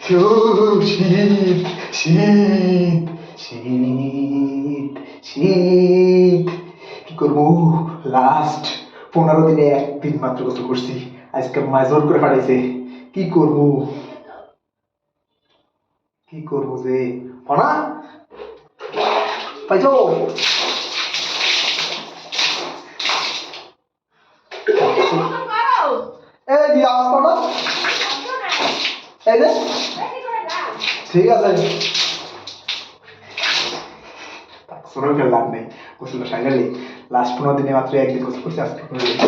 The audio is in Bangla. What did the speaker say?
শীত শীত শীত শীত কি করবো? লাস্ট 15 দিনে একদিন মাত্র গোসল করছি, আজকে মায় জোর করে পাঠাইছে। কি করবো কি করবো যে অনা পাইছো? এই দিয়ে আওয়াজ পাও না? এই যে ঠিক আছে, লাভ নেই, গোসলটা সাইডালি লাস্ট 15 দিনে মাত্র একদিন গোসল করছি, আজকে 15 দিন।